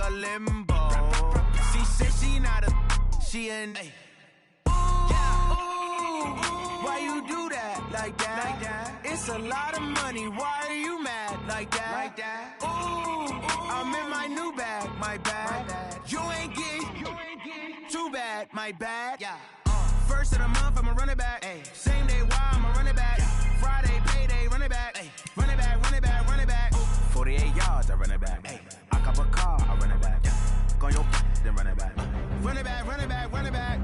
a limbo. She said she not a, she in. Ooh, why you do that like that? It's a lot of money. Why are you mad like that? Ooh, I'm in my new bag, my bad. You ain't getting too bad, my bad. First of the month, I'ma run it back. Same day, why I'ma run it back. Friday, payday, run it back. Run it back, run it back, run it back. 48 yards, I run it back. I cop a car, I run it back. Go on your then run it back. Run it back, run it back, run it back.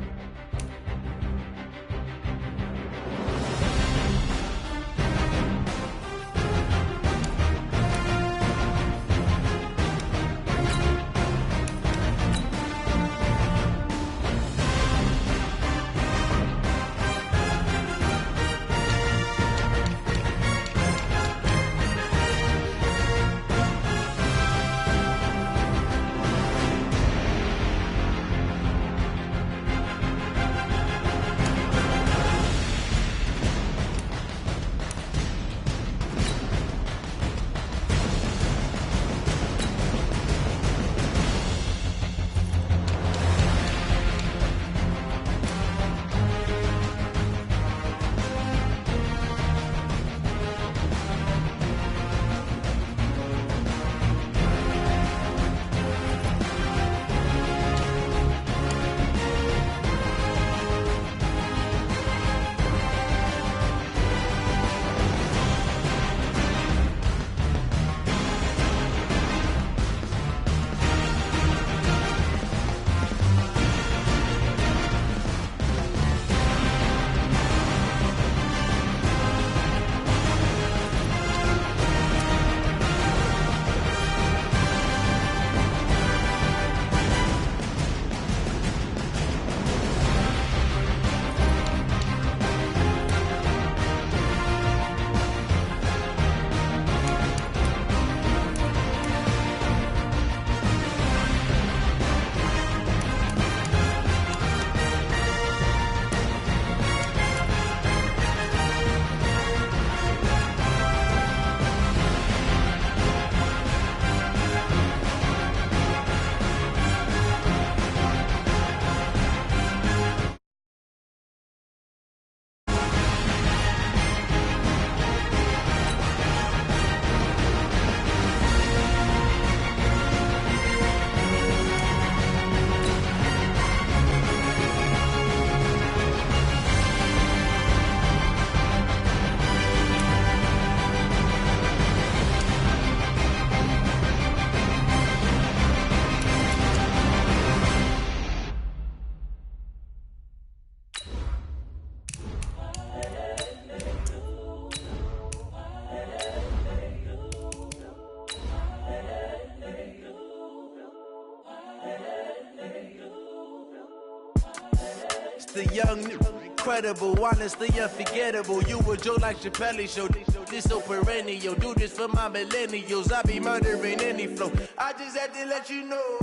The young, incredible, honestly unforgettable. You a Joe like Chappelle show. This so perennial. Do this for my millennials. I be murdering any flow. I just had to let you know.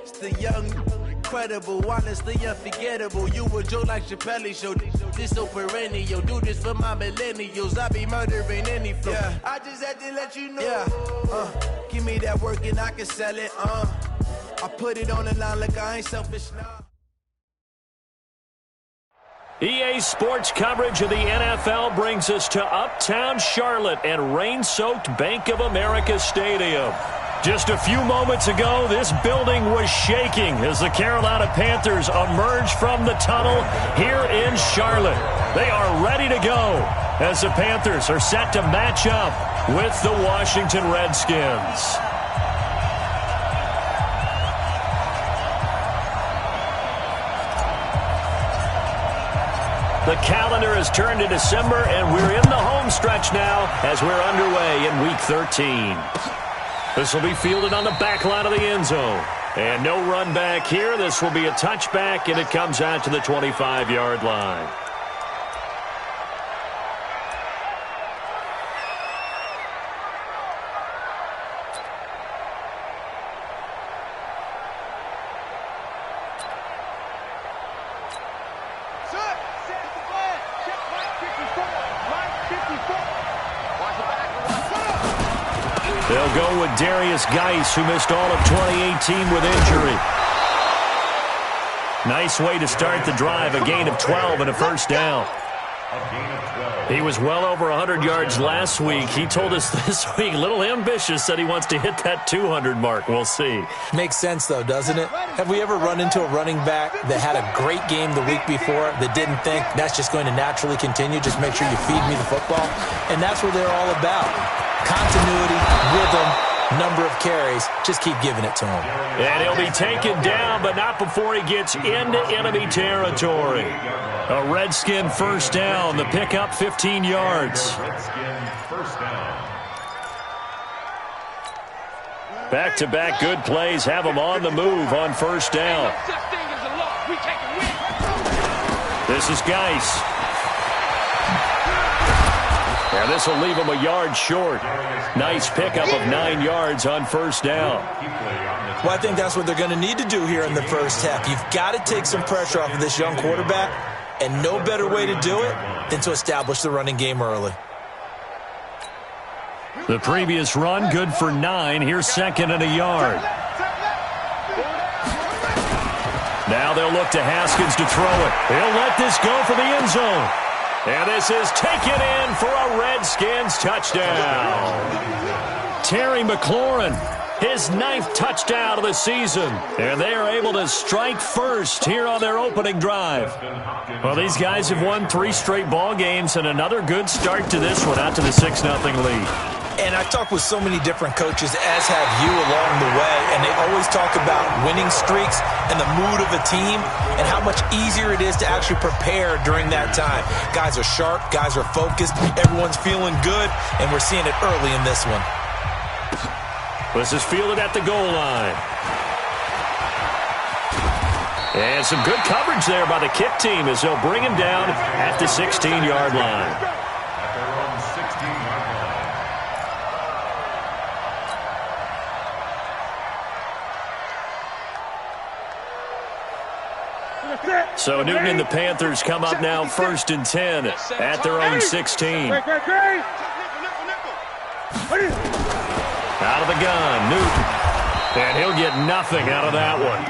It's the young, incredible, honestly unforgettable. You a Joe like Chappelle show. This so perennial. Do this for my millennials. I be murdering any flow. Yeah. I just had to let you know. Yeah. Give me that work and I can sell it. I put it on the line like I ain't selfish now. EA Sports coverage of the NFL brings us to Uptown Charlotte and rain-soaked Bank of America Stadium. Just a few moments ago, this building was shaking as the Carolina Panthers emerged from the tunnel here in Charlotte. They are ready to go as the Panthers are set to match up with the Washington Redskins. The calendar has turned to December, and we're in the home stretch now as we're underway in Week 13. This will be fielded on the back line of the end zone. And no run back here. This will be a touchback, and it comes out to the 25-yard line. They'll They'll go with Darius Geis, who missed all of 2018 with injury. Nice way to start the drive, a gain of 12 and a first down. He was well over 100 yards last week. He told us this week, a little ambitious, said he wants to hit that 200 mark. We'll see. Makes sense, though, doesn't it? Have we ever run into a running back that had a great game the week before that didn't think that's just going to naturally continue? Just make sure you feed me the football. And that's what they're all about. Continuity, rhythm, number of carries. Just keep giving it to him. And he'll be taken down, but not before he gets into enemy territory. A Redskin first down. The pickup 15 yards. Back-to-back good plays have him on the move on first down. This is Geis. And this will leave him a yard short. Nice pickup of 9 yards on first down. Well, I think that's what they're going to need to do here in the first half. You've got to take some pressure off of this young quarterback, and no better way to do it than to establish the running game early. The previous run, good for 9. Here's second and a yard. Now they'll look to Haskins to throw it. He'll let this go for the end zone. And this is taken in for a Redskins touchdown. Terry McLaurin, his 9th touchdown of the season. And they are able to strike first here on their opening drive. Well, these guys have won 3 straight ball games and another good start to this one out to the 6-0 lead. And I've talked with so many different coaches, as have you, along the way, and they always talk about winning streaks and the mood of a team and how much easier it is to actually prepare during that time. Guys are sharp, guys are focused, everyone's feeling good, and we're seeing it early in this one. This is fielded at the goal line. And some good coverage there by the kick team as they'll bring him down at the 16-yard line. So Newton and the Panthers come up now 1st and 10 at their own 16. Out of the gun, Newton. And he'll get nothing out of that one.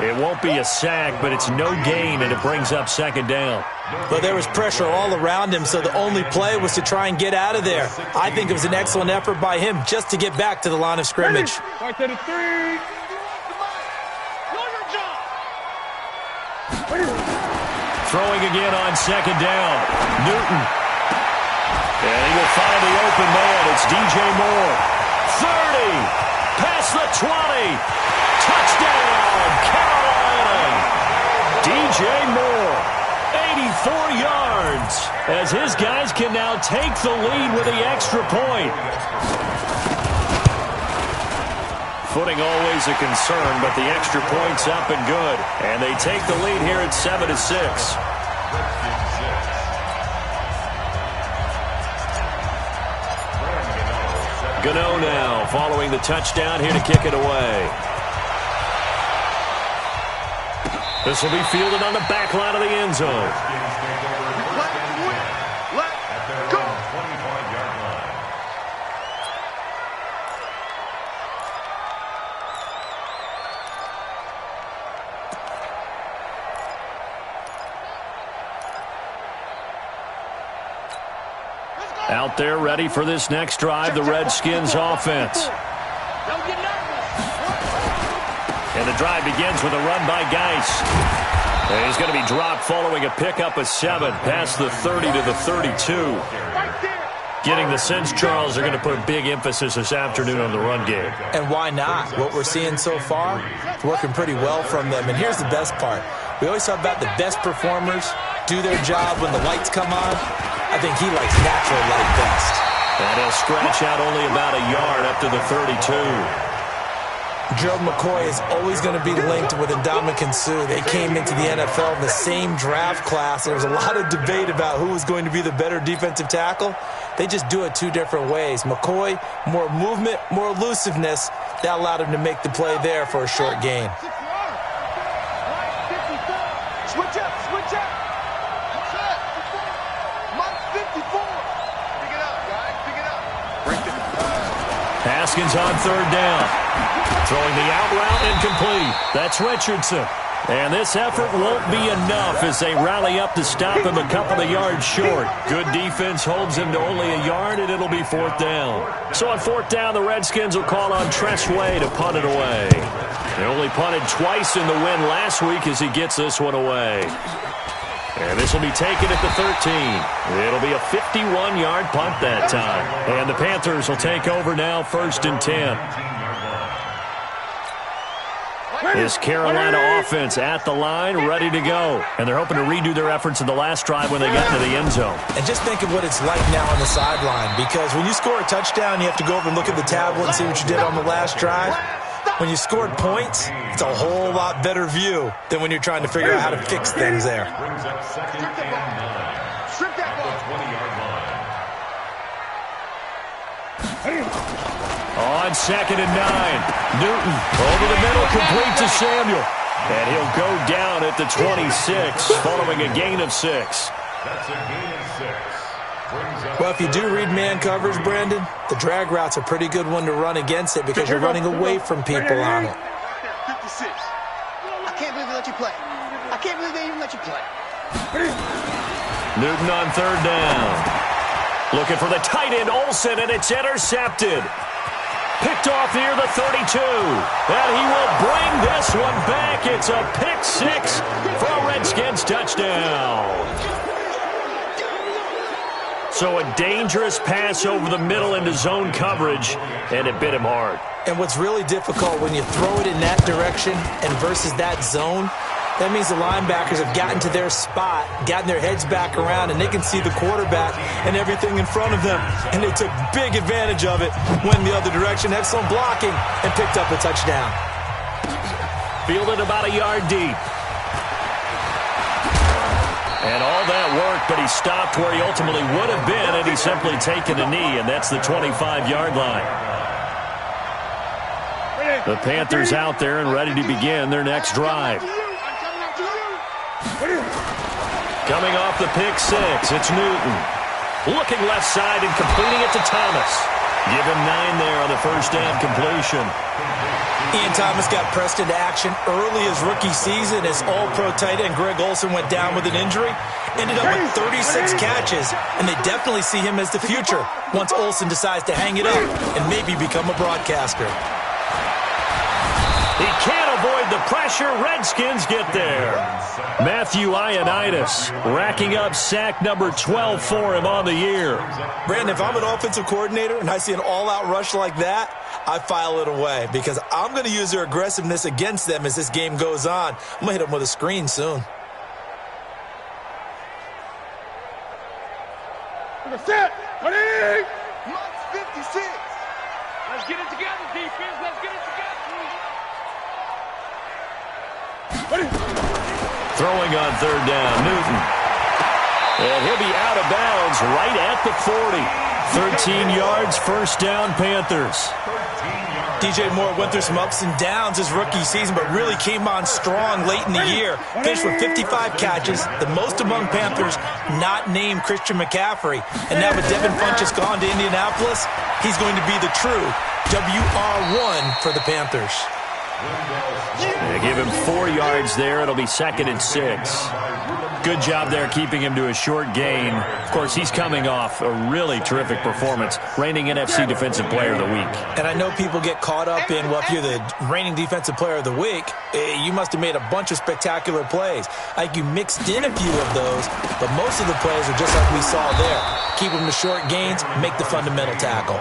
It won't be a sack, but it's no gain, and it brings up 2nd down. But there was pressure all around him, so the only play was to try and get out of there. I think it was an excellent effort by him just to get back to the line of scrimmage. Throwing again on 2nd down. Newton. And he will find the open man. It's DJ Moore. 30. Past the 20. Touchdown, Carolina. DJ Moore. 84 yards. As his guys can now take the lead with the extra point. Footing always a concern, but the extra point's up and good. And they take the lead here at 7-6. Gano now following the touchdown here to kick it away. This will be fielded on the back line of the end zone. Out there ready for this next drive, the Redskins offense. And the drive begins with a run by Geis. And he's going to be dropped following a pickup of 7 past the 30 to the 32. Getting the sense, Charles, they're going to put a big emphasis this afternoon on the run game. And why not? What we're seeing so far, it's working pretty well from them. And here's the best part. We always talk about the best performers do their job when the lights come on. I think he likes natural light best. And he'll scratch out only about a yard up to the 32. Gerald McCoy is always going to be linked with Ndamukong Suh. They came into the NFL in the same draft class. There was a lot of debate about who was going to be the better defensive tackle. They just do it 2 different ways. McCoy, more movement, more elusiveness. That allowed him to make the play there for a short gain. Switch up, switch up. Redskins on third down. Throwing the out route incomplete. That's Richardson. And this effort won't be enough as they rally up to stop him a couple of yards short. Good defense holds him to only a yard, and it'll be fourth down. So on fourth down, the Redskins will call on Tressway to punt it away. They only punted twice in the win last week as he gets this one away. And this will be taken at the 13. It'll be a 51-yard punt that time. And the Panthers will take over now, 1st and 10. This Carolina offense at the line, ready to go. And they're hoping to redo their efforts in the last drive when they got into the end zone. And just think of what it's like now on the sideline, because when you score a touchdown, you have to go over and look at the tablet and see what you did on the last drive. When you scored points, it's a whole lot better view than when you're trying to figure out how to fix things there. On 2nd and 9, Newton over the middle, complete to Samuel. And he'll go down at the 26, following a gain of 6. That's a gain of 6. Well, if you do read man coverage, Brandon, the drag route's a pretty good one to run against it because you're running away from people on it. 56. I can't believe they let you play. I can't believe they even let you play. Newton on third down. Looking for the tight end, Olsen, and it's intercepted. Picked off near the 32. And he will bring this one back. It's a pick 6 for a Redskins touchdown. So a dangerous pass over the middle into zone coverage, and it bit him hard. And what's really difficult when you throw it in that direction and versus that zone, that means the linebackers have gotten to their spot, gotten their heads back around, and they can see the quarterback and everything in front of them. And they took big advantage of it, went the other direction, had some blocking, and picked up a touchdown. Fielded about a yard deep. And all that work, but he stopped where he ultimately would have been, and he's simply taken a knee, and that's the 25-yard line. The Panthers out there and ready to begin their next drive. Coming off the pick 6, it's Newton. Looking left side and completing it to Thomas. Give him 9 there on the first down completion. Ian Thomas got pressed into action early his rookie season as all-pro tight end Greg Olsen went down with an injury. Ended up with 36 catches, and they definitely see him as the future once Olsen decides to hang it up and maybe become a broadcaster. He can't avoid the pressure. Redskins get there. Matthew Ioannidis racking up sack number 12 for him on the year. Brandon, if I'm an offensive coordinator and I see an all-out rush like that, I file it away because I'm going to use their aggressiveness against them as this game goes on. I'm going to hit them with a screen soon. Set. Ready? Mark 56. Let's get it together, defense. Let's get it together. Ready? Throwing on third down, Newton. And he'll be out of bounds right at the 40. 13 yards, first down, Panthers. DJ Moore went through some ups and downs his rookie season, but really came on strong late in the year. Finished with 55 catches, the most among Panthers not named Christian McCaffrey. And now with Devin Funchess gone to Indianapolis, he's going to be the true WR1 for the Panthers. They give him 4 yards there. It'll be 2nd and 6. Good job there keeping him to a short gain. Of course, he's coming off a really terrific performance, reigning NFC Defensive Player of the Week. And I know people get caught up in, well, if you're the reigning Defensive Player of the Week, you must have made a bunch of spectacular plays. I think you mixed in a few of those, but most of the plays are just like we saw there. Keep them to short gains, make the fundamental tackle.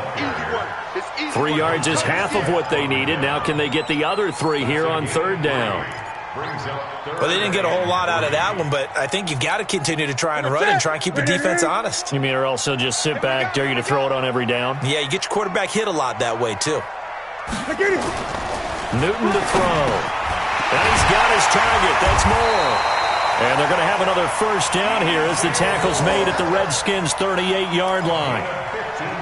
3 yards is half of what they needed. Now can they get the other 3 here on third down? Well, they didn't get a whole lot out of that one, but I think you've got to continue to try and run and try and keep the defense honest. You mean or else they'll just sit back, dare you to throw it on every down? Yeah, you get your quarterback hit a lot that way, too. Newton to throw. And he's got his target. That's Moore. And they're going to have another first down here as the tackle's made at the Redskins' 38-yard line.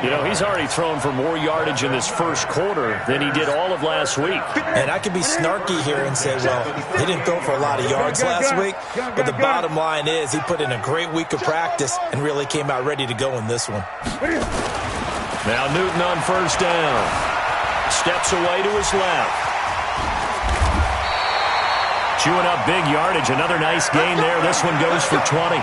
You know, he's already thrown for more yardage in this first quarter than he did all of last week. And I could be snarky here and say, well, he didn't throw for a lot of yards last week, but the bottom line is he put in a great week of practice and really came out ready to go in this one. Now Newton on first down. steps away to his left. Chewing up big yardage. Another nice gain there. This one goes for 20.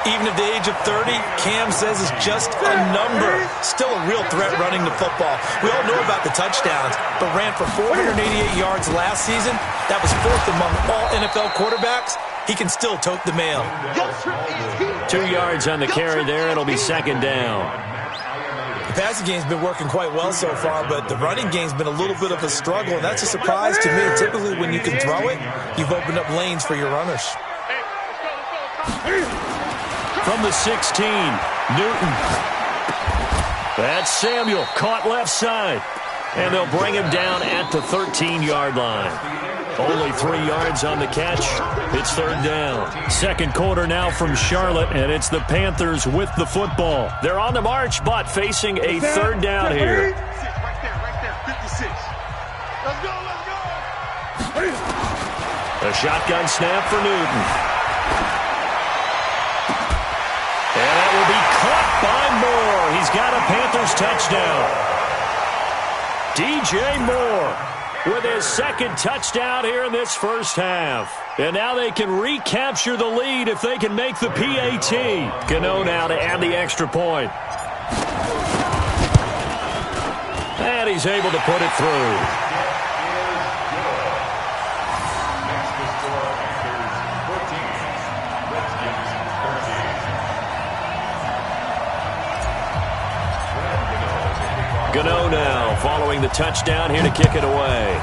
Even at the age of 30, Cam says it's just a number. Still a real threat running the football. We all know about the touchdowns, but ran for 488 yards last season. That was fourth among all NFL quarterbacks. He can still tote the mail. 2 yards on the carry there. It'll be second down. The passing game's been working quite well so far, but the running game's been a little bit of a struggle, and that's a surprise to me. Typically, when you can throw it, you've opened up lanes for your runners. From the 16, Newton. That's Samuel, caught left side. And they'll bring him down at the 13-yard line. Only 3 yards on the catch. It's third down. Second quarter now from Charlotte, and it's the Panthers with the football. They're on the march, but facing a third down here. Right there, 56. Let's go. A shotgun snap for Newton. And that will be caught by Moore. He's got a Panthers touchdown. DJ Moore with his second touchdown here in this first half. And now they can recapture the lead if they can make the PAT. Gano now to add the extra point. And he's able to put it through. Gano now following the touchdown here to kick it away.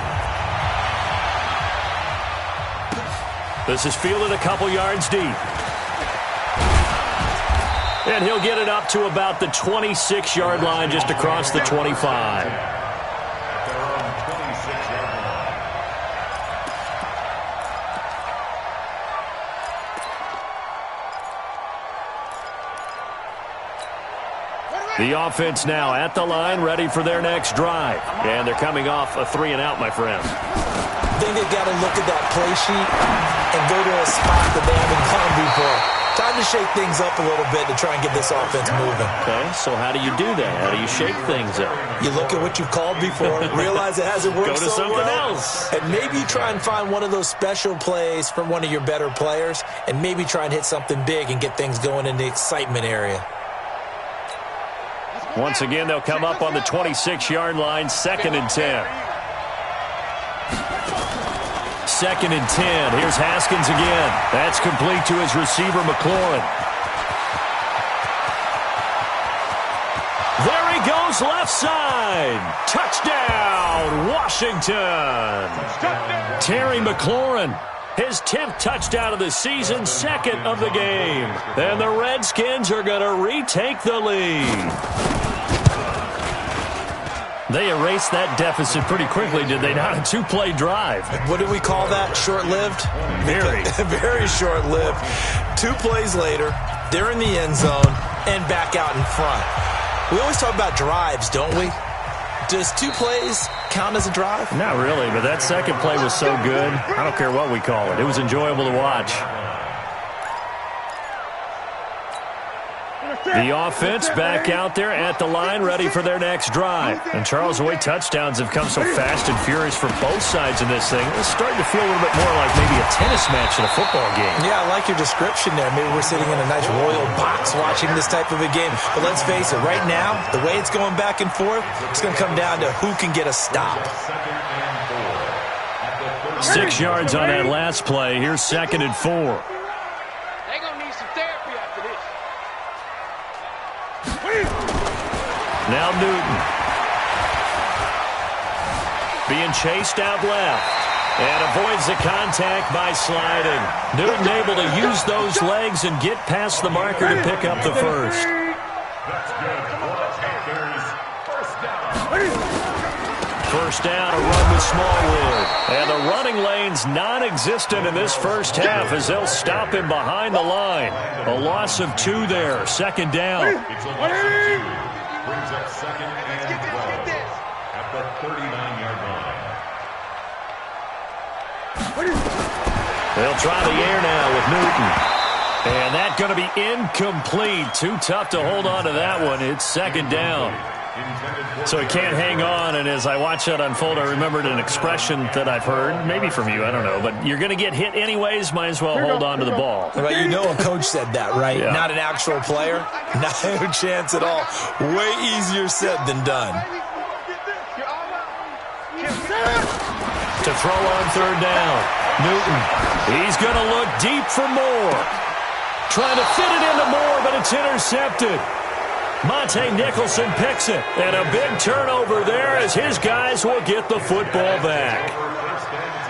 This is fielded a couple yards deep. And he'll get it up to about the 26-yard line, just across the 25. The offense now at the line, ready for their next drive. And they're coming off a 3-and-out, my friend. I think they've got to look at that play sheet and go to a spot that they haven't gone before. Time to shake things up a little bit to try and get this offense moving. Okay, so how do you do that? How do you shake things up? You look at what you've called before, realize it hasn't worked so well. Go to something else. And maybe you try and find one of those special plays from one of your better players, and maybe try and hit something big and get things going in the excitement area. Once again, they'll come up on the 26-yard line, 2nd and 10. 2nd and 10. Here's Haskins again. That's complete to his receiver, McLaurin. There he goes, left side. Touchdown, Washington. Terry McLaurin. His 10th touchdown of the season, 2nd of the game. And the Redskins are going to retake the lead. They erased that deficit pretty quickly, did they not? A 2-play drive. What do we call that? Short-lived? Very. Very short-lived. 2 plays later, they're in the end zone and back out in front. We always talk about drives, don't we? Does 2 plays count as a drive? Not really, but that second play was so good. I don't care what we call it. It was enjoyable to watch. The offense back out there at the line, ready for their next drive. And Charles, the way touchdowns have come so fast and furious for both sides in this thing, it's starting to feel a little bit more like maybe a tennis match in a football game. Yeah, I like your description there. Maybe we're sitting in a nice royal box watching this type of a game. But let's face it, right now, the way it's going back and forth, it's going to come down to who can get a stop. 6 yards on that last play. Here's 2nd and 4. They're going to need some therapy after this. Now Newton. Being chased out left. And avoids the contact by sliding. Newton able to use those legs and get past the marker to pick up the first. First down, a run with Smallwood. And the running lane's non-existent in this first half as they'll stop him behind the line. A loss of 2 there. 2nd down. Brings up 2nd and 12 at the 39-yard line. They'll try the air now with Newton. And that's going to be incomplete. Too tough to hold on to that one. It's 2nd down. So he can't hang on, and as I watch that unfold, I remembered an expression that I've heard, maybe from you, I don't know, but you're going to get hit anyways, might as well hold on to the ball. Right, you know a coach said that, right? Yeah. Not an actual player. No chance at all. Way easier said than done. To throw on third down. Newton, he's going to look deep for Moore. Trying to fit it into Moore, but it's intercepted. Monte Nicholson picks it, and a big turnover there as his guys will get the football back.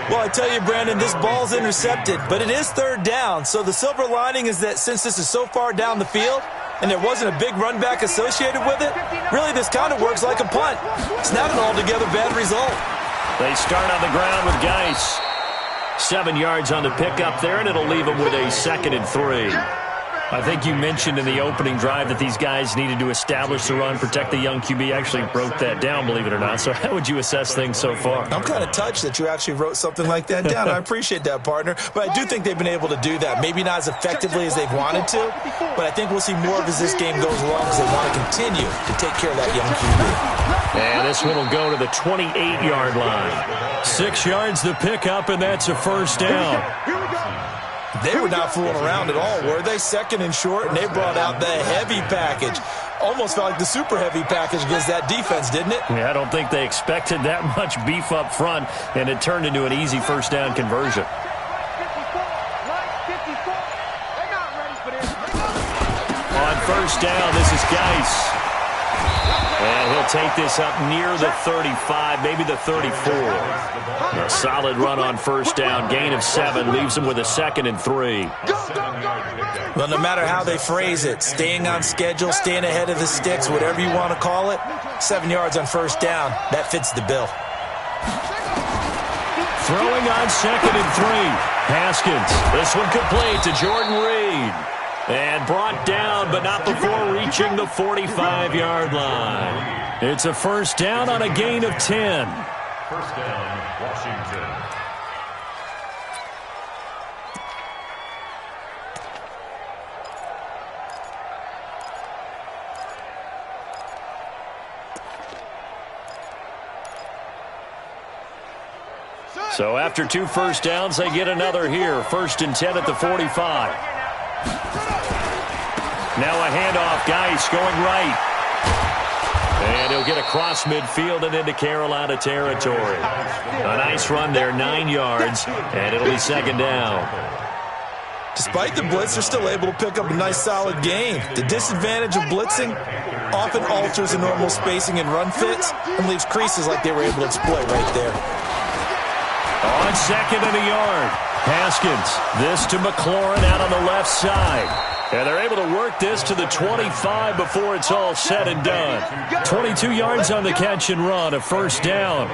Well, I tell you, Brandon, this ball's intercepted, but it is third down. So the silver lining is that since this is so far down the field and there wasn't a big run back associated with it, really this kind of works like a punt. It's not an altogether bad result. They start on the ground with Geis. 7 yards on the pickup there, and it'll leave them with a 2nd and 3. I think you mentioned in the opening drive that these guys needed to establish the run, protect the young QB. Actually wrote that down, believe it or not. So how would you assess things so far? I'm kind of touched that you actually wrote something like that down. I appreciate that, partner. But I do think they've been able to do that. Maybe not as effectively as they've wanted to, but I think we'll see more of as this game goes along because they want to continue to take care of that young QB. And this one will go to the 28-yard line. 6 yards the pickup, and that's a first down. They were not fooling around at all, were they? 2nd and short, and they brought out the heavy package. Almost felt like the super heavy package against that defense, didn't it? Yeah, I don't think they expected that much beef up front, and it turned into an easy first down conversion. On first down, this is Geis. And he'll take this up near the 35, maybe the 34. A solid run on first down. Gain of 7 leaves him with a 2nd and 3. Well, no matter how they phrase it, staying on schedule, staying ahead of the sticks, whatever you want to call it, 7 yards on first down, that fits the bill. Throwing on 2nd and 3. Haskins. This one complete to Jordan Reed. And brought down, but not before reaching the 45-yard line. It's a first down on a gain of 10. First down, Washington. So after 2 first downs, they get another here. 1st and 10 at the 45. Now a handoff. Geis going right. And he'll get across midfield and into Carolina territory. A nice run there, 9 yards, and it'll be 2nd down. Despite the blitz, they're still able to pick up a nice, solid gain. The disadvantage of blitzing often alters the normal spacing and run fits and leaves creases like they were able to exploit right there. On 2nd and a yard. Haskins. This to McLaurin out on the left side. And they're able to work this to the 25 before it's all said and done. 22 yards on the catch and run, a first down.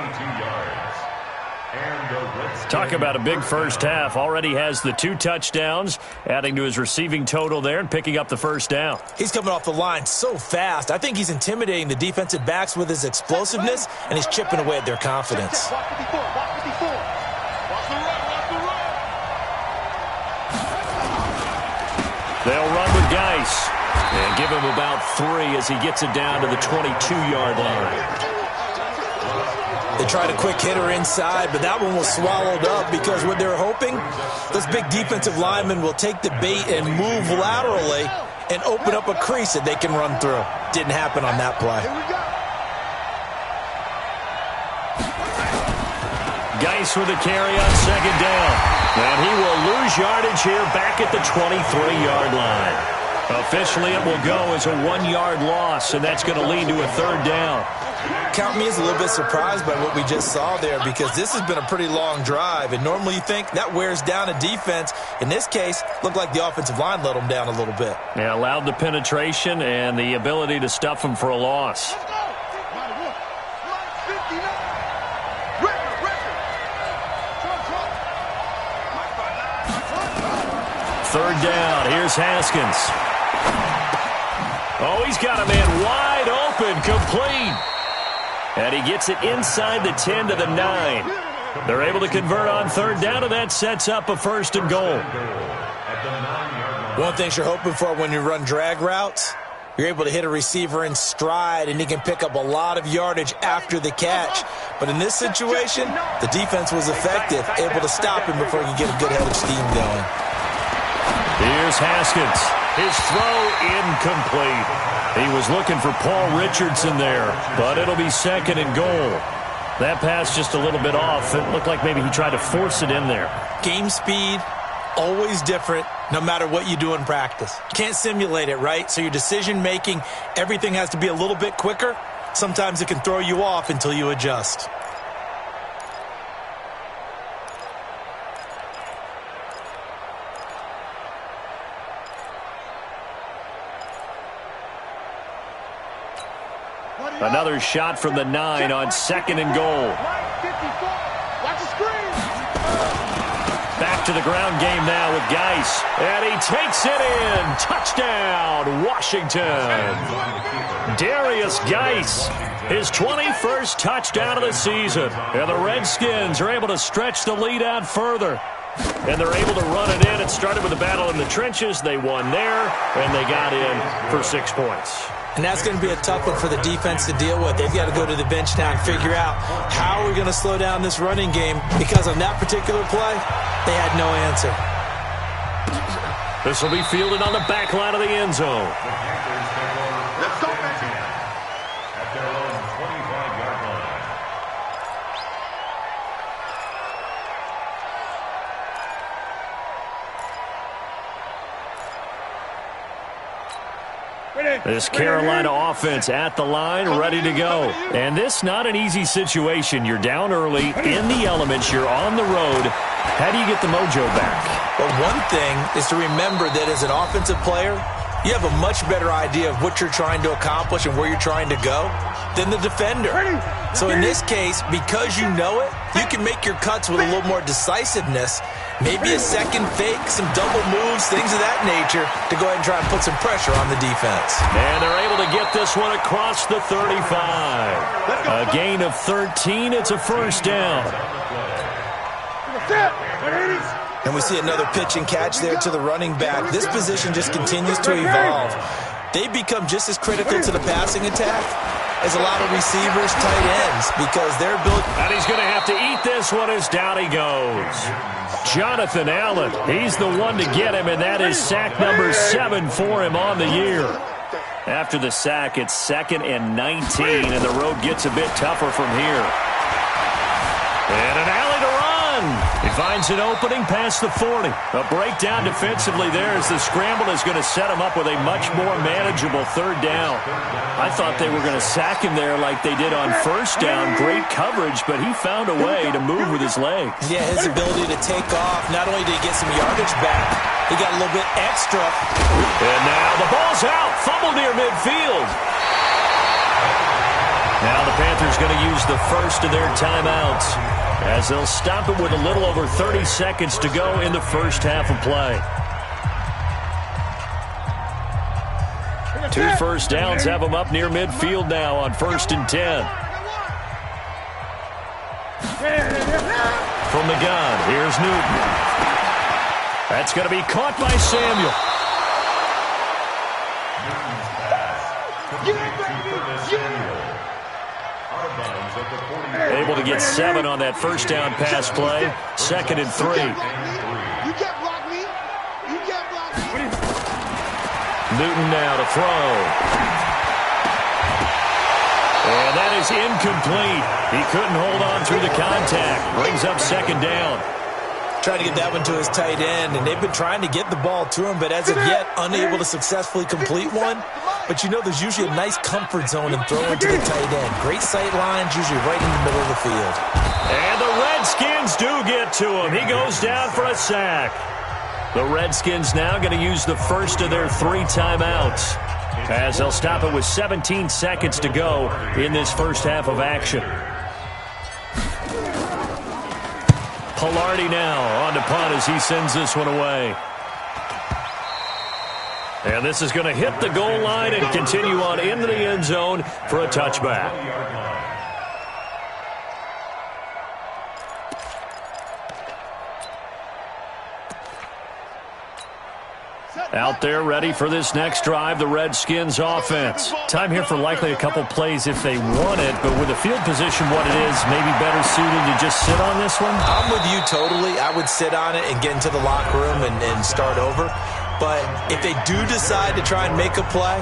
Talk about a big first half. Already has the 2 touchdowns, adding to his receiving total there and picking up the first down. He's coming off the line so fast. I think he's intimidating the defensive backs with his explosiveness, and he's chipping away at their confidence. They'll run with Geis and give him about 3 as he gets it down to the 22-yard line. They tried a quick hitter inside, but that one was swallowed up because what they're hoping, those big defensive linemen will take the bait and move laterally and open up a crease that they can run through. Didn't happen on that play. Geis with a carry on 2nd down. And he will lose yardage here back at the 23-yard line. Officially, it will go as a 1-yard loss, and that's going to lead to a 3rd down. Count me as a little bit surprised by what we just saw there because this has been a pretty long drive, and normally you think that wears down a defense. In this case, looked like the offensive line let them down a little bit. Yeah, allowed the penetration and the ability to stuff them for a loss. Third down. Here's Haskins. Oh, he's got a man wide open, complete. And he gets it inside the 10 to the 9. They're able to convert on 3rd down, and that sets up a 1st and goal. One thing you're hoping for when you run drag routes, You're able to hit a receiver in stride, and he can pick up a lot of yardage after the catch. But in this situation, the defense was effective, able to stop him before he could get a good head of steam going. Here's Haskins. His throw incomplete. He was looking for Paul Richardson there, but it'll be 2nd and goal. That pass just a little bit off. It looked like maybe he tried to force it in there. Game speed, always different, no matter what you do in practice. You can't simulate it, right? So your decision-making, everything has to be a little bit quicker. Sometimes it can throw you off until you adjust. Another shot from the 9 on 2nd and goal. Watch the screen. Back to the ground game now with Geis. And he takes it in. Touchdown, Washington. Darius Geis, his 21st touchdown of the season. And the Redskins are able to stretch the lead out further. And they're able to run it in. It started with a battle in the trenches. They won there, and they got in for 6 points. And that's going to be a tough one for the defense to deal with. They've got to go to the bench now and figure out how we're going to slow down this running game, because on that particular play, they had no answer. This will be fielded on the back line of the end zone. Let's go, man. At their own 25-yard line. This Carolina offense at the line, ready to go. And this not an easy situation. You're down early, in the elements, you're on the road. How do you get the mojo back? Well, one thing is to remember that as an offensive player, you have a much better idea of what you're trying to accomplish and where you're trying to go than the defender. So in this case, because you know it, you can make your cuts with a little more decisiveness. Maybe a second fake, some double moves, things of that nature to go ahead and try and put some pressure on the defense. And they're able to get this one across the 35. A gain of 13. It's a first down. And we see another pitch and catch there to the running back. This position just continues to evolve. They become just as critical to the passing attack as a lot of receivers, tight ends, because they're built. And he's going to have to eat this one as down he goes. Jonathan Allen, he's the one to get him, and that is sack number 7 for him on the year. After the sack, it's 2nd and 19, and the road gets a bit tougher from here. And an alley to run. He finds an opening past the 40. A breakdown defensively there as the scramble is going to set him up with a much more manageable 3rd down. I thought they were going to sack him there like they did on 1st down. Great coverage, but he found a way to move with his legs. Yeah, his ability to take off. Not only did he get some yardage back, he got a little bit extra. And now the ball's out. Fumble near midfield. Now the Panthers going to use the first of their timeouts, as they'll stop it with a little over 30 seconds to go in the first half of play. 2 first downs have them up near midfield now on 1st and 10. From the gun, here's Newton. That's going to be caught by Samuel. Able to get 7 on that first down pass play. 2nd and 3. You can't block me. You can't block me. Newton now to throw. And that is incomplete. He couldn't hold on through the contact. Brings up 2nd down. Trying to get that one to his tight end, and they've been trying to get the ball to him, but as of yet, unable to successfully complete one. But you know there's usually a nice comfort zone in throwing to the tight end. Great sight lines, usually right in the middle of the field. And the Redskins do get to him. He goes down for a sack. The Redskins now going to use the first of their 3 timeouts, as they'll stop it with 17 seconds to go in this first half of action. Pilardi now on to punt as he sends this one away. And this is going to hit the goal line and continue on into the end zone for a touchback. Out there ready for this next drive, the Redskins offense. Time here for likely a couple plays if they want it, but with the field position what it is, maybe better suited to just sit on this one? I'm with you totally. I would sit on it and get into the locker room and start over. But if they do decide to try and make a play,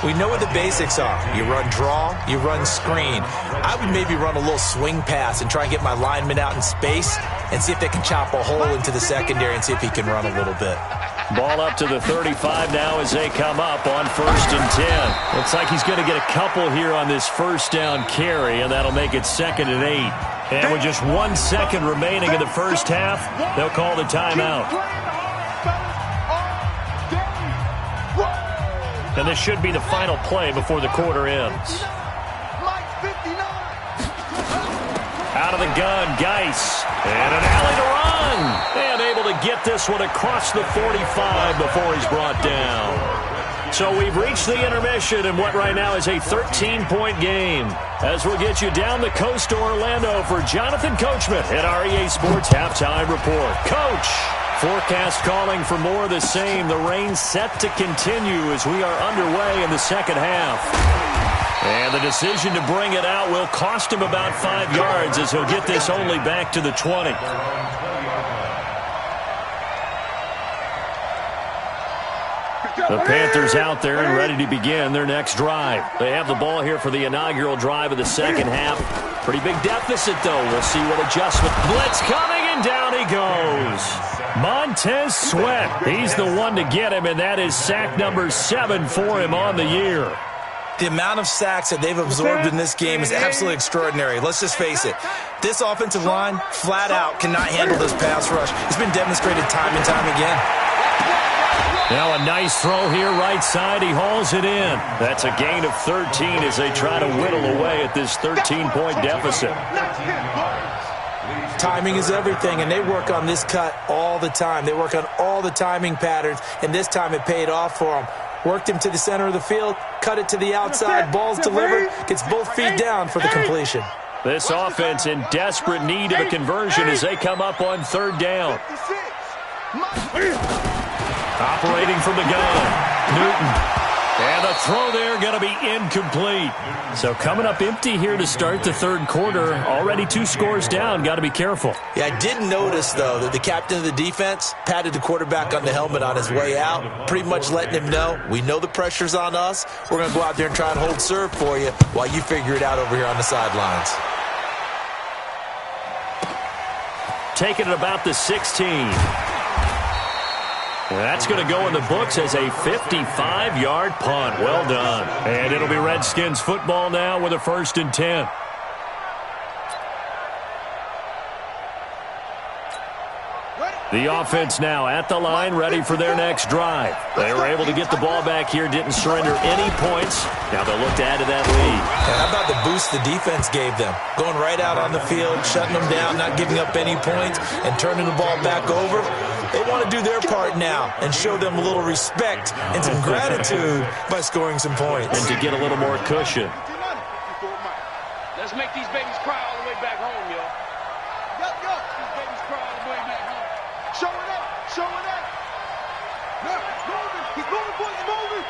we know what the basics are. You run draw, you run screen. I would maybe run a little swing pass and try and get my lineman out in space and see if they can chop a hole into the secondary and see if he can run a little bit. Ball up to the 35 now as they come up on 1st and 10. Looks like he's going to get a couple here on this first down carry, and that'll make it 2nd and 8. And with just 1 second remaining in the first half, they'll call the timeout. And this should be the final play before the quarter ends. Out of the gun, Geis. And an alley to run. And able to get this one across the 45 before he's brought down. So we've reached the intermission in what right now is a 13-point game. As we'll get you down the coast to Orlando for Jonathan Coachman at our EA Sports Halftime Report. Coach, forecast calling for more of the same. The rain set to continue as we are underway in the second half. And the decision to bring it out will cost him about 5 yards as he'll get this only back to the 20. The Panthers out there and ready to begin their next drive. They have the ball here for the inaugural drive of the second half. Pretty big deficit, though. We'll see what adjustment. Blitz coming, and down he goes. Montez Sweat. He's the one to get him, and that is sack number 7 for him on the year. The amount of sacks that they've absorbed in this game is absolutely extraordinary. Let's just face it. This offensive line, flat out, cannot handle this pass rush. It's been demonstrated time and time again. Now a nice throw here, right side. He hauls it in. That's a gain of 13 as they try to whittle away at this 13-point deficit. Timing is everything, and they work on this cut all the time. They work on all the timing patterns, and this time it paid off for them. Worked him to the center of the field, cut it to the outside, ball's delivered, gets both feet down for the completion. This offense in desperate need of a conversion as they come up on 3rd down. Operating from the gun, Newton. And the throw there going to be incomplete. So coming up empty here to start the 3rd quarter. Already 2 scores down. Got to be careful. Yeah, I did notice, though, that the captain of the defense patted the quarterback on the helmet on his way out, pretty much letting him know, we know the pressure's on us. We're going to go out there and try and hold serve for you while you figure it out over here on the sidelines. Taking it about the 16. That's going to go in the books as a 55-yard punt. Well done. And it'll be Redskins football now with a 1st and 10. The offense now at the line, ready for their next drive. They were able to get the ball back here, didn't surrender any points. Now they'll look to add to that lead. And how about the boost the defense gave them? Going right out on the field, shutting them down, not giving up any points, and turning the ball back over. They want to do their part now and show them a little respect and some gratitude by scoring some points. And to get a little more cushion. Let's make these babies cry all the way back home, yo. These babies cry all the way back home. Show it up. Look, he's moving. He's moving, boys. He's moving.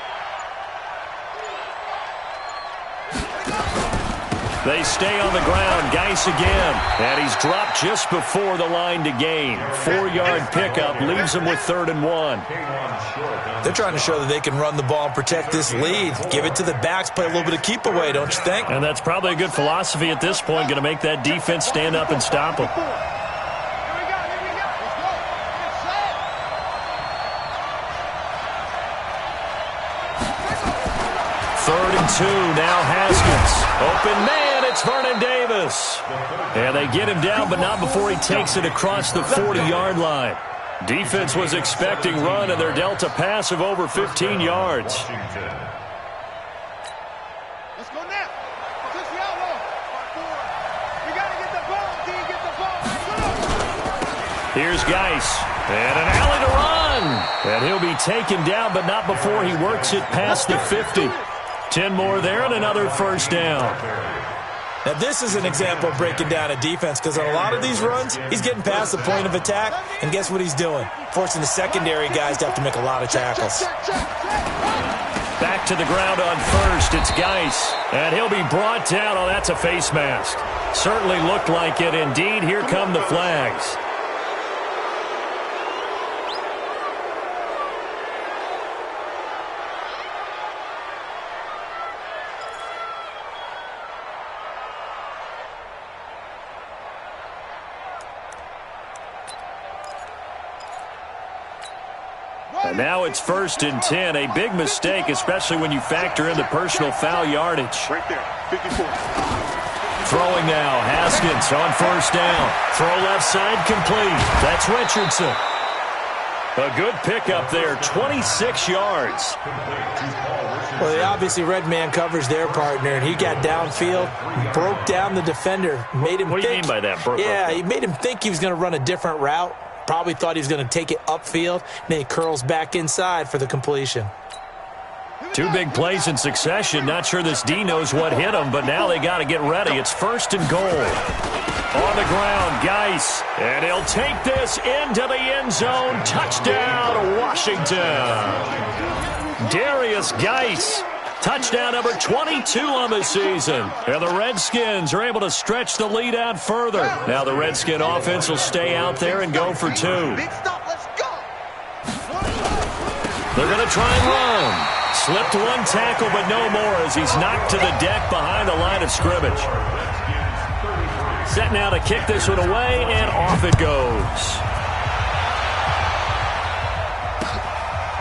They stay on the ground. Geis again. And he's dropped just before the line to gain. 4-yard pickup leaves him with 3rd and 1. They're trying to show that they can run the ball and protect this lead. Give it to the backs, play a little bit of keep away, don't you think? And that's probably a good philosophy at this point. Going to make that defense stand up and stop them. Third and 2, now Haskins. Open man, it's Vernon Davis. And they get him down, but not before he takes it across the 40-yard line. Defense was expecting run, and they're dealt a pass of over 15 yards. Let's go now. Touch the outlaw. We got to get the ball. D, get the ball. Here's Geis. And an alley to run. And he'll be taken down, but not before he works it past the 50. 10 more there and another 1st down. Now, this is an example of breaking down a defense because on a lot of these runs, he's getting past the point of attack, and guess what he's doing? Forcing the secondary guys to have to make a lot of tackles. Back to the ground on first. It's Geis, and he'll be brought down. Oh, that's a face mask. Certainly looked like it. Indeed, here come the flags. And now it's 1st and 10. A big mistake, especially when you factor in the personal foul yardage. Right there, 54. Throwing now, Haskins on 1st down. Throw left side complete. That's Richardson. A good pickup there, 26 yards. Well, they obviously red man covers their partner, and he got downfield, broke down the defender, made him What think. do you mean by that? Yeah, he made him think he was going to run a different route. Probably thought he was going to take it upfield, and then he curls back inside for the completion. Two big plays in succession. Not sure this D knows what hit him, but now they got to get ready. It's 1st and goal. On the ground, Geis, and he'll take this into the end zone. Touchdown, Washington. Darius Geis. Touchdown number 22 on the season. And the Redskins are able to stretch the lead out further. Now the Redskin offense will stay out there and go for 2. Big stop, let's go. They're going to try and run. Slipped one tackle, but no more as he's knocked to the deck behind the line of scrimmage. Set now to kick this one away, and off it goes.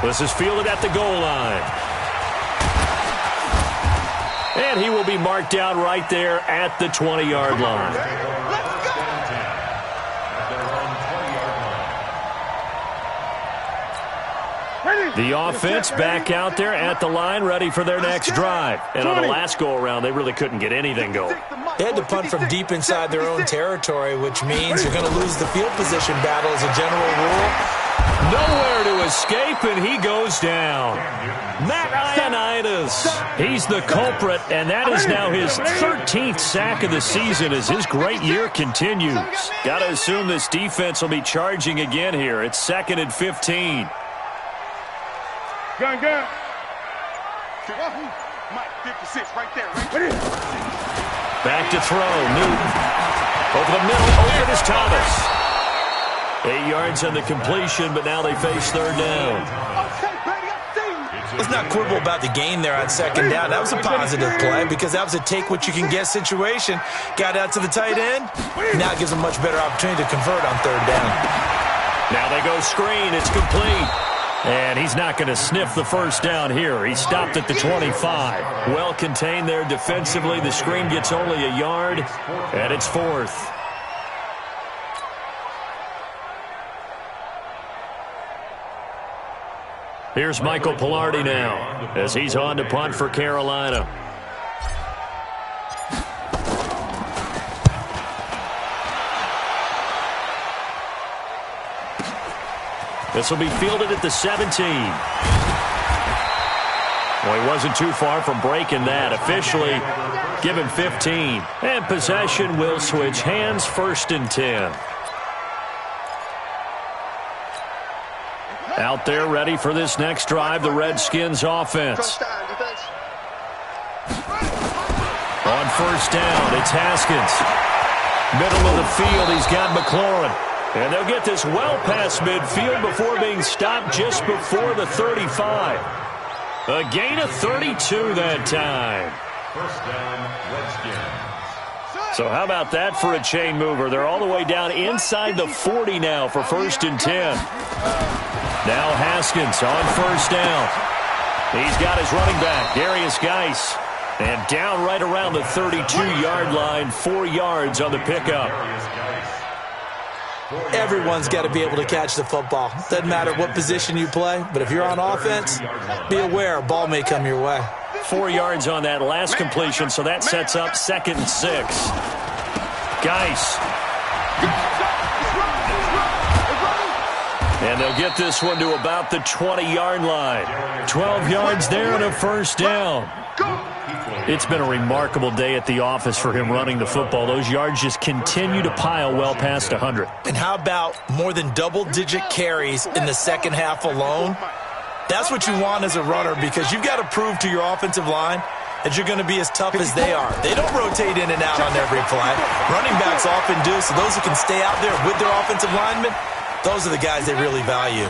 This is fielded at the goal line. And he will be marked down right there at the 20-yard line. The offense back out there at the line, ready for their next drive. And on the last go-around, they really couldn't get anything going. They had to punt from deep inside their own territory, which means you're going to lose the field position battle as a general rule. Nowhere to escape, and he goes down. Matt Ioannidis, he's the culprit, and that is now his 13th sack of the season as his great year continues. Got to assume this defense will be charging again here. It's 2nd and 15. Gun. Mike, 56, right there. Back to throw, Newton. Over the middle, open is Thomas. 8 yards on the completion, but now they face 3rd down. Let's not quibble about the gain there on 2nd down. That was a positive play because that was a take-what-you-can-get situation. Got out to the tight end. Now it gives them much better opportunity to convert on 3rd down. Now they go screen. It's complete. And he's not going to sniff the 1st down here. He stopped at the 25. Well contained there defensively. The screen gets only a yard, and it's 4th. Here's Michael Pilardi now as he's on to punt for Carolina. This will be fielded at the 17. Well, he wasn't too far from breaking that. Officially given 15. And possession will switch hands, 1st and 10. Out there ready for this next drive, the Redskins offense. On 1st down, it's Haskins. Middle of the field, he's got McLaurin. And they'll get this well past midfield before being stopped just before the 35. A gain of 32 that time. 1st down, Redskins. So how about that for a chain mover? They're all the way down inside the 40 now for 1st and 10. Now Haskins on 1st down. He's got his running back, Darius Geis. And down right around the 32-yard line, 4 yards on the pickup. Everyone's got to be able to catch the football. Doesn't matter what position you play, but if you're on offense, be aware a ball may come your way. 4 yards on that last completion, so that sets up 2nd and 6. Geis. And they'll get this one to about the 20-yard line. 12 yards there and a 1st down. It's been a remarkable day at the office for him running the football. Those yards just continue to pile well past 100. And how about more than double-digit carries in the second half alone? That's what you want as a runner, because you've got to prove to your offensive line that you're going to be as tough as they are. They don't rotate in and out on every play. Running backs often do, so those who can stay out there with their offensive linemen, those are the guys they really value.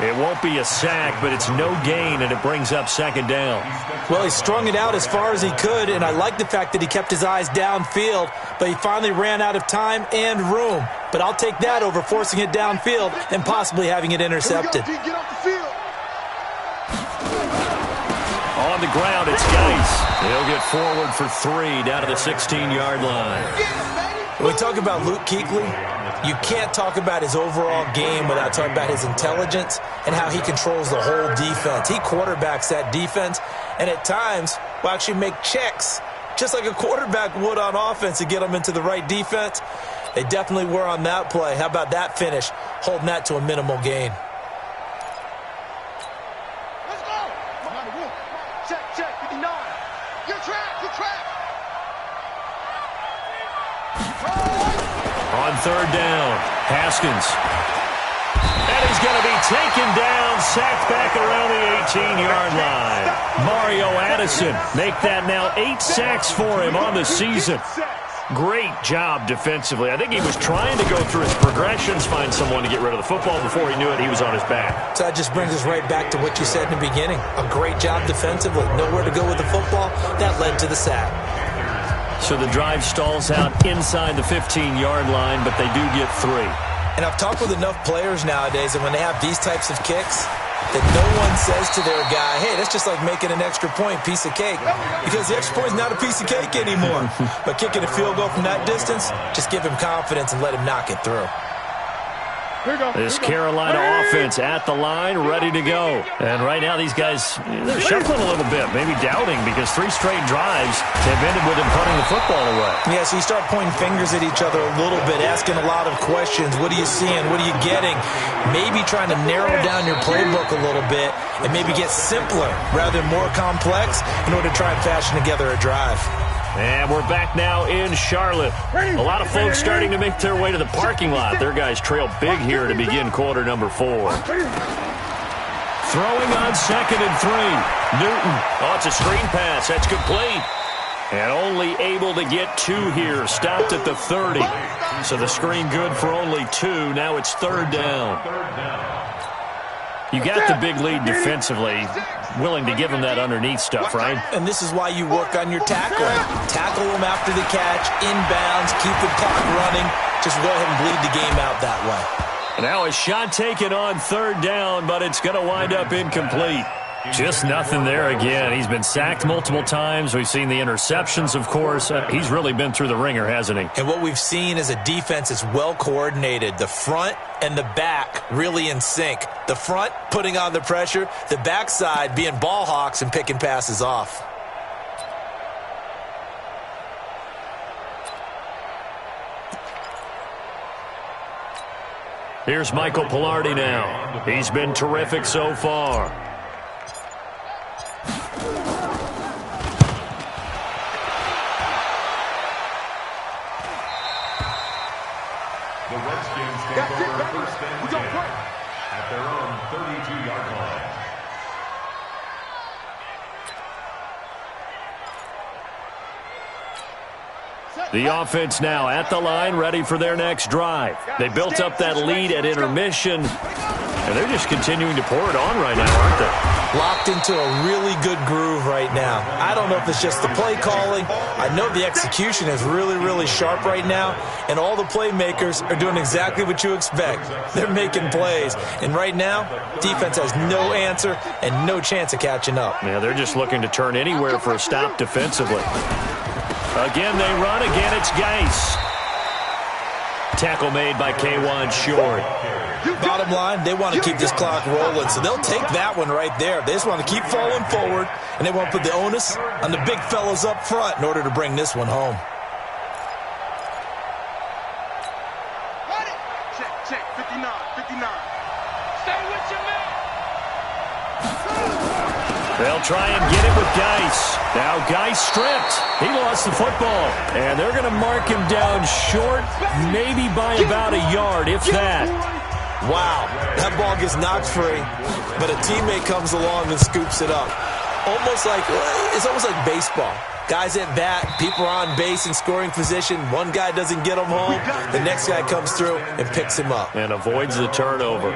It won't be a sack, but it's no gain, and it brings up second down. Well, he strung it out as far as he could, and I like the fact that he kept his eyes downfield, but he finally ran out of time and room. But I'll take that over forcing it downfield and possibly having it intercepted. On the ground, it's Geis. He'll get forward for 3 down to the 16-yard line. When we talk about Luke Kuechly, you can't talk about his overall game without talking about his intelligence and how he controls the whole defense. He quarterbacks that defense, and at times will actually make checks, just like a quarterback would on offense, to get them into the right defense. They definitely were on that play. How about that finish, holding that to a minimal gain? Let's go. Check, 59. You're trapped. On third down, Haskins. And he's going to be taken down, sacked back around the 18-yard line. Mario Addison make that now 8 sacks for him on the season. Great job defensively. I think he was trying to go through his progressions, find someone to get rid of the football. Before he knew it, he was on his back. So that just brings us right back to what you said in the beginning. A great job defensively. Nowhere to go with the football. That led to the sack. So the drive stalls out inside the 15-yard line, but they do get 3. And I've talked with enough players nowadays, and when they have these types of kicks, that no one says to their guy, hey, that's just like making an extra point, piece of cake. Because the extra point is not a piece of cake anymore. But kicking a field goal from that distance, just give him confidence and let him knock it through. This Carolina offense at the line, ready to go. And right now these guys, they're shuffling a little bit, maybe doubting, because 3 straight drives have ended with them punting the football away. Yeah, so you start pointing fingers at each other a little bit, asking a lot of questions. What are you seeing? What are you getting? Maybe trying to narrow down your playbook a little bit and maybe get simpler rather than more complex in order to try and fashion together a drive. And we're back now in Charlotte. A lot of folks starting to make their way to the parking lot. Their guys trail big here to begin quarter number 4. Throwing on 2nd and 3. Newton. Oh, it's a screen pass. That's complete. And only able to get 2 here. Stopped at the 30. So the screen good for only 2. Now it's 3rd down. You got the big lead defensively. Willing to give them that underneath stuff, right? And this is why you work on your tackling. Tackle them after the catch, inbounds, keep the clock running. Just go ahead and bleed the game out that way. Now a shot taken on 3rd down, but it's going to wind up incomplete. Just nothing there again. He's been sacked multiple times. We've seen the interceptions, of course. He's really been through the ringer, hasn't he? And what we've seen is a defense that's well coordinated. The front and the back really in sync. The front putting on the pressure. The backside being ball hawks and picking passes off. Here's Michael Pilardi now. He's been terrific so far. The Redskins take over 1st and 10 at their own 32-yard line. The offense now at the line, ready for their next drive. They built up that lead at intermission, and they're just continuing to pour it on right now, aren't they? Locked into a really good groove right now. I don't know if it's just the play calling. I know the execution is really, really sharp right now, and all the playmakers are doing exactly what you expect. They're making plays, and right now, defense has no answer and no chance of catching up. Yeah, they're just looking to turn anywhere for a stop defensively. Again, they run. Again, it's Geis. Tackle made by K1 Short. Bottom line, they want to keep this clock rolling, so they'll take that one right there. They just want to keep falling forward, and they want to put the onus on the big fellas up front in order to bring this one home. Check, 59. Stay with your man. They'll try and get it with Geis. Now Geis stripped. He lost the football. And they're going to mark him down short, maybe by about a yard, if that. Wow, that ball gets knocked free, but a teammate comes along and scoops it up. It's almost like baseball. Guys at bat, people are on base in scoring position. One guy doesn't get him home. The next guy comes through and picks him up. And avoids the turnover.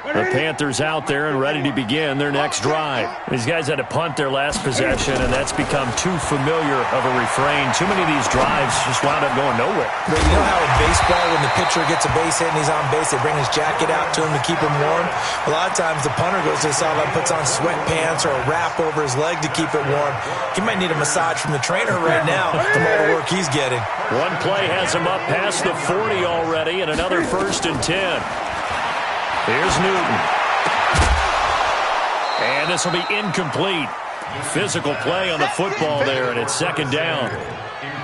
The Panthers out there and ready to begin their next drive. These guys had to punt their last possession, and that's become too familiar of a refrain. Too many of these drives just wound up going nowhere. But you know how in baseball, when the pitcher gets a base hit and he's on base, they bring his jacket out to him to keep him warm? A lot of times the punter goes to the sideline, puts on sweatpants or a wrap over his leg to keep it warm. He might need a massage from the trainer right now from all the work he's getting. One play has him up past the 40 already, and another 1st and 10. Here's Newton. And this will be incomplete. Physical play on the football there, and it's 2nd down.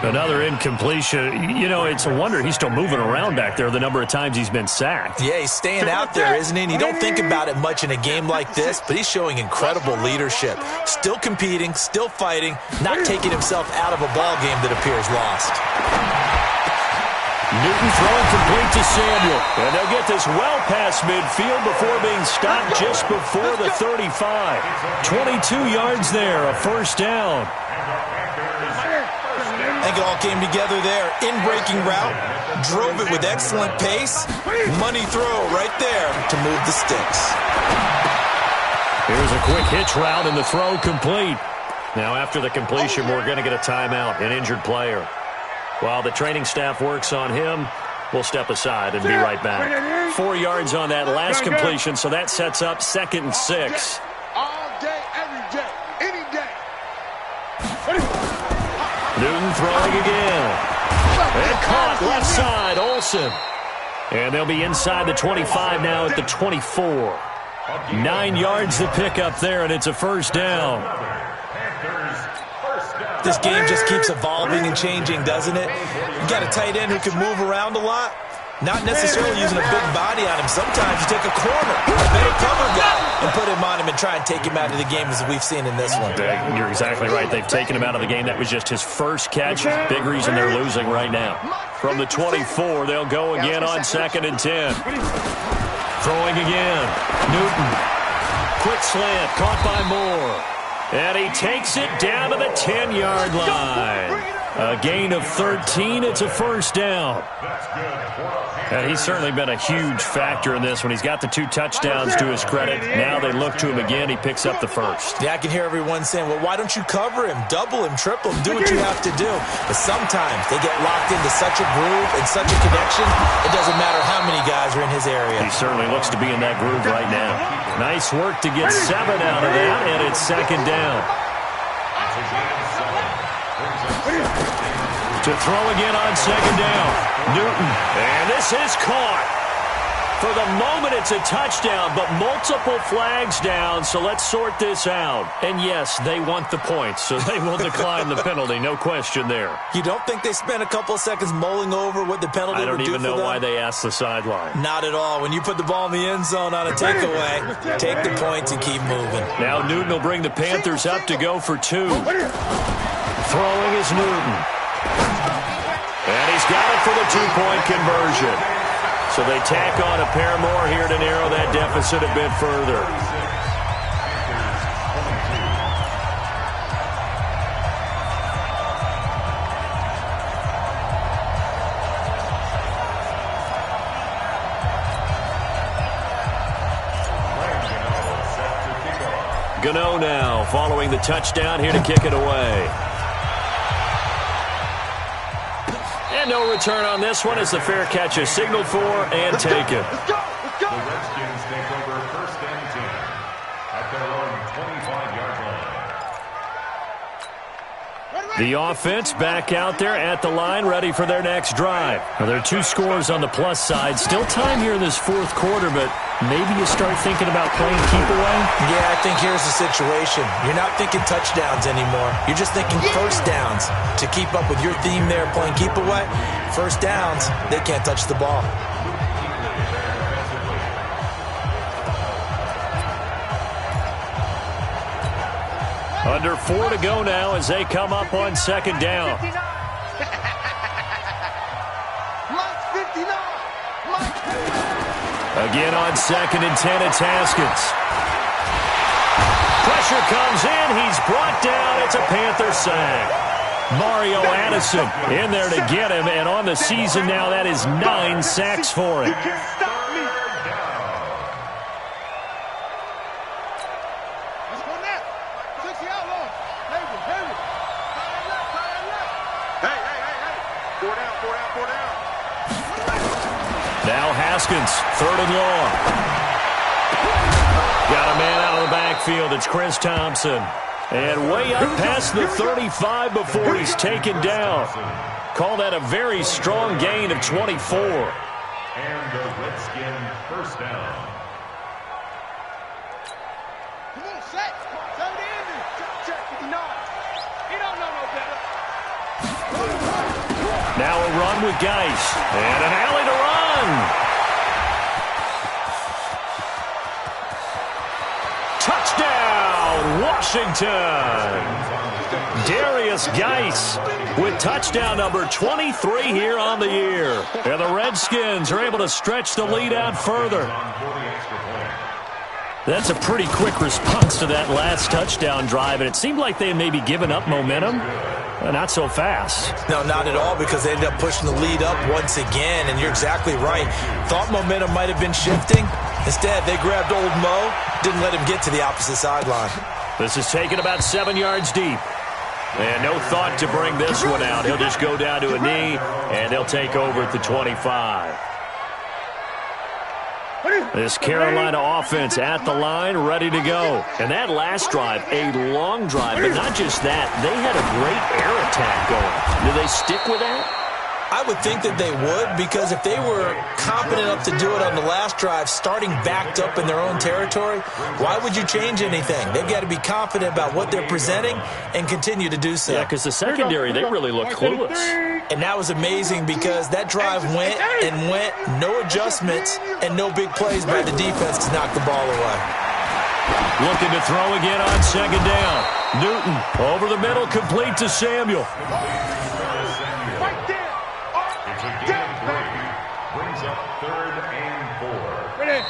Another incompletion. You know, it's a wonder he's still moving around back there the number of times he's been sacked. Yeah, he's staying out there, isn't he? And you don't think about it much in a game like this, but he's showing incredible leadership. Still competing, still fighting, not taking himself out of a ball game that appears lost. Newton throwing complete to Samuel. And they'll get this well past midfield before being stopped just before the 35. 22 yards there, a 1st down. I think it all came together there. In-breaking route, drove it with excellent pace. Money throw right there to move the sticks. Here's a quick hitch route and the throw complete. Now after the completion, we're going to get a timeout, an injured player. While the training staff works on him, we'll step aside and be right back. 4 yards on that last completion, so that sets up 2nd and 6. All day, every day, any day. Newton throwing again. And caught left side, Olsen. And they'll be inside the 25 now at the 24. 9 yards to pick up there, and it's a 1st down. This game just keeps evolving and changing, doesn't it? You got a tight end who can move around a lot. Not necessarily using a big body on him. Sometimes you take a corner, a better cover guy, and put him on him and try and take him out of the game as we've seen in this one. You're exactly right. They've taken him out of the game. That was just his first catch. Big reason they're losing right now. From the 24, they'll go again on 2nd and 10. Throwing again. Newton. Quick slant. Caught by Moore. And he takes it down to the 10-yard line. A gain of 13. It's a 1st down. And he's certainly been a huge factor in this one. He's got the 2 touchdowns to his credit. Now they look to him again. He picks up the 1st. Yeah, I can hear everyone saying, well, why don't you cover him? Double him, triple him, do what you have to do. But sometimes they get locked into such a groove and such a connection, it doesn't matter how many guys are in his area. He certainly looks to be in that groove right now. Nice work to get 7 out of that, and it's 2nd down. To throw again on 2nd down. Newton. And this is caught. For the moment, it's a touchdown, but multiple flags down, so let's sort this out. And yes, they want the points, so they will decline the penalty. No question there. You don't think they spent a couple of seconds mulling over what the penalty would do for them? I don't even know why they asked the sideline. Not at all. When you put the ball in the end zone on a takeaway, take the points and keep moving. Now Newton will bring the Panthers up to go for 2. Throwing is Newton. And he's got it for the 2-point conversion. So they tack on a pair more here to narrow that deficit a bit further. Gano now following the touchdown here to kick it away. And no return on this one as the fair catch is signaled for and taken. Let's go. The Redskins take over 1st and 10 at their own 25-yard line. The offense back out there at the line, ready for their next drive. Now, there are 2 scores on the plus side. Still time here in this 4th quarter, but maybe you start thinking about playing keep away? Yeah, I think here's the situation. You're not thinking touchdowns anymore. You're just thinking 1st downs. To keep up with your theme there, playing keep away, 1st downs, they can't touch the ball. Under 4 to go now as they come up on second down. Again on 2nd and 10, it's Haskins. Pressure comes in. He's brought down. It's a Panther sack. Mario Addison in there to get him, and on the season now, that is 9 sacks for him. Now Haskins, 3rd and long. Got a man out of the backfield. It's Chris Thompson. And way up past the 35 before he's taken down. Call that a very strong gain of 24. And the Redskin first down. Come on, set. Third in. Check 59. He don't know no better. Now a run with Geis. And an alley to run. Touchdown, Washington. Darius Geis with touchdown number 23 here on the year. And the Redskins are able to stretch the lead out further. That's a pretty quick response to that last touchdown drive, and it seemed like they had maybe given up momentum. Not so fast. No, not at all, because they ended up pushing the lead up once again, and you're exactly right. Thought momentum might have been shifting. Instead, they grabbed old Mo, didn't let him get to the opposite sideline. This is taken about 7 yards deep. And no thought to bring this one out. He'll just go down to a knee, and they'll take over at the 25. This Carolina offense at the line, ready to go. And that last drive, a long drive, but not just that. They had a great air attack going. Do they stick with that? I would think that they would, because if they were competent enough to do it on the last drive, starting backed up in their own territory, why would you change anything? They've got to be confident about what they're presenting and continue to do so. Yeah, because the secondary, they really look clueless. And that was amazing, because that drive went and went, no adjustments and no big plays by the defense to knock the ball away. Looking to throw again on second down. Newton over the middle, complete to Samuel.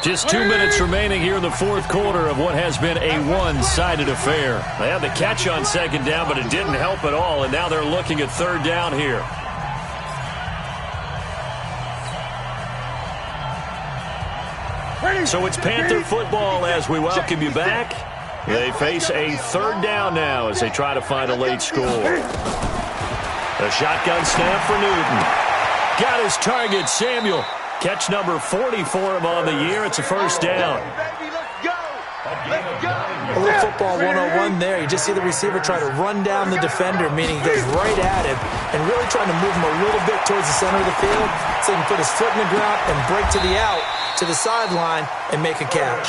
Just 2 minutes remaining here in the fourth quarter of what has been a one-sided affair. They had the catch on second down, but it didn't help at all, and now they're looking at third down here. So it's Panther football as we welcome you back. They face a third down now as they try to find a late score. A shotgun snap for Newton. Got his target, Samuel. Catch number 40 for him on the year. It's a first down. A little football 101 there. You just see the receiver try to run down the defender, meaning he goes right at him, and really trying to move him a little bit towards the center of the field so he can put his foot in the ground and break to the out, to the sideline, and make a catch.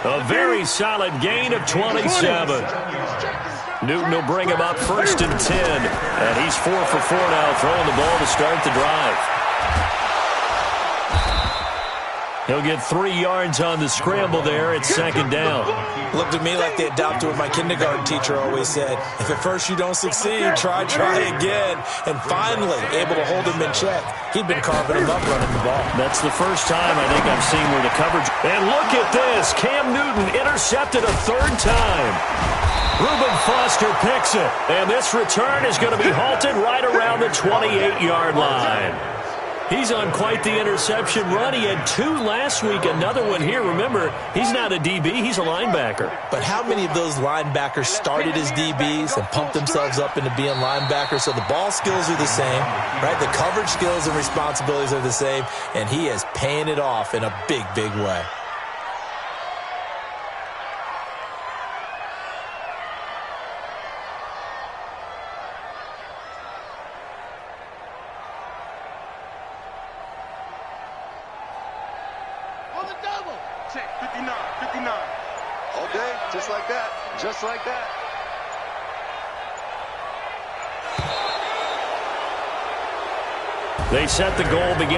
A very solid gain of 27. Newton will bring him up 1st and 10. And he's 4 for 4 now, throwing the ball to start the drive. He'll get 3 yards on the scramble there at second down. Looked to me like they adopted what my kindergarten teacher always said. If at first you don't succeed, try again. And finally, able to hold him in check. He'd been carving him up running the ball. That's the first time I think I've seen where the coverage... And look at this. Cam Newton intercepted a 3rd time. Reuben Foster picks it. And this return is going to be halted right around the 28-yard line. He's on quite the interception run. He had 2 last week, another one here. Remember, he's not a DB, he's a linebacker. But how many of those linebackers started as DBs and pumped themselves up into being linebackers? So the ball skills are the same, right? The coverage skills and responsibilities are the same, and he is paying it off in a big, big way. Just like that. They set the goal beginning.